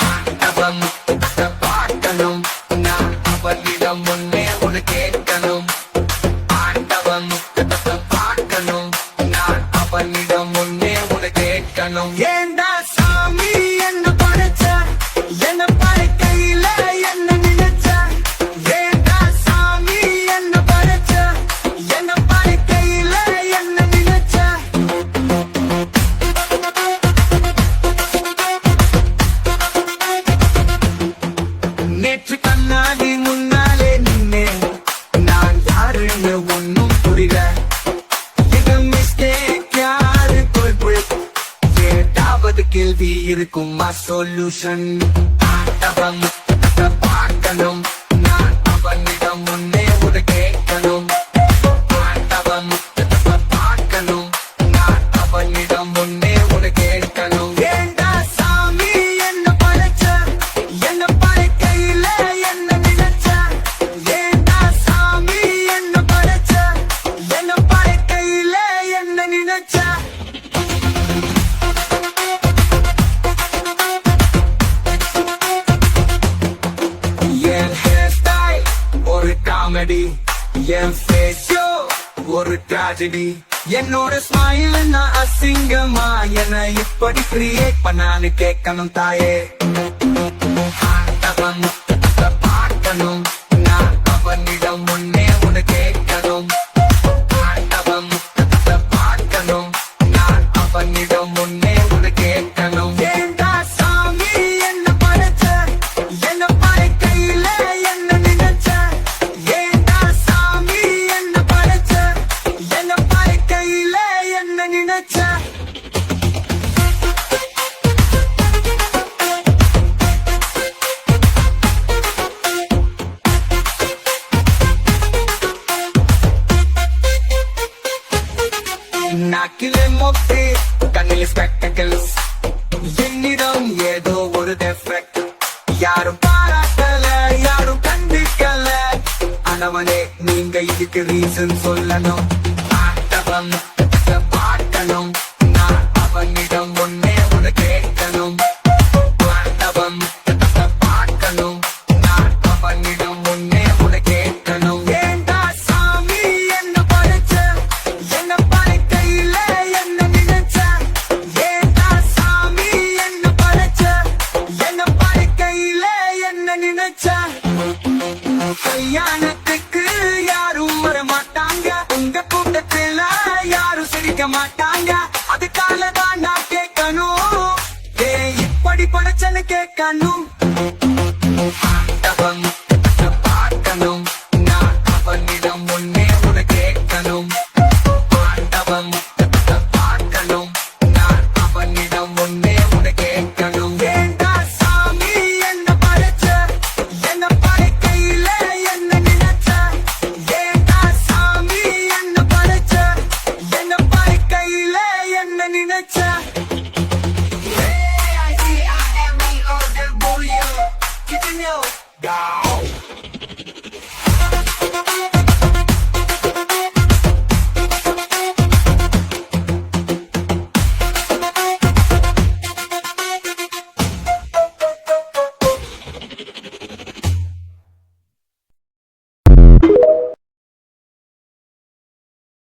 ஆண்டவன் பார்க்கணும், நான் அவனிடம் முன்னே உன்னை கேட்கணும். ஆண்டவன் பார்க்கணும், நான் அவனிடம் முன்னே உன்னை கேட்கணும். ஏண்டா சாமி என்ன படைச்ச, என்ன படைக்கையில என்ன நினைச்ச. ஏண்டா சாமி என்ன படைச்ச, என்ன படைக்கையில என்ன நினைச்ச. நேற்று கண்ணாடி முன்னாலே நின்னே, நான் யாருன்னு ஒன்னும் புரியல. இது மிஸ்டேக் யாரு ஏதாவது கேள்வி இருக்குமா சொல்யூஷன். ஆண்டவன் பார்க்கணும், நான் அவனிடம் முன்னே உன்னை கேட்கணும். ஆண்டவன் பார்க்கணும், நான் அவனிடம் முன்னே உன்னை கேட்கணும். ஏண்டா சாமி என்ன படைச்ச, என்ன படைக்கையில என்ன நினைச்ச. ஏண்டா சாமி என்ன படைச்ச, என்ன படைக்கையில என்ன நினைச்ச. என் ஹேர் ஸ்டைல் ஒரு காமெடி, என் ஃபேஸோ ஒரு ட்ராஜடி. என்னோட ஸ்மைல் நான் அசிங்கமா, என்னை இப்படி கிரியேட் பண்ணான்னு கேட்கணும் தாயே. ஆண்டவன் பார்க்கணும், நான் அவனிடம் முன்னே உன்னை கேட்கணும். ஆண்டவன் பார்க்கணும், நான் அவனிடம் முன்னே உன்னை கேட்கணும். ஏண்டா சாமி என்ன படைச்ச, என்ன படைக்கையில என்ன நினைச்ச. ஏண்டா சாமி என்ன படைச்ச, என்ன படைக்கையில என்ன நினைச்ச. நாக்கிலே மொத்தி, கண்ணில் ஸ்பெக்டக்கிள்ஸ், என்னிடம் ஏதோ ஒரு டெஃபெக்ட். யாரும் பாராட்டல, யாரும் கண்டிக்கல. ஆனவனே நீங்க இதுக்கு ரீசன் சொல்லணும். ஆண்டவன் பார்க்கணும், நான் அவனிடம் முன்னே உன்னை கேட்கணும். ஆண்டவன் பார்க்கணும், நான் அவனிடம் முன்னே உன்னை கேட்கணும். ஏண்டா சாமி என்ன படைச்ச, என்ன படைக்கையில என்ன நினைச்ச. ஏண்டா சாமி என்ன படைச்ச, என்ன படைக்கையில என்ன நினைச்ச. கல்யாணத்துக்கு யாரும் வர மாட்டாங்க, உங்க கூட்டத்துல யாரும் சிரிக்க மாட்டாங்க. அதுக்காக தான் நான் கேட்கணும், இப்படி படைச்சன்னு கேட்கணும்.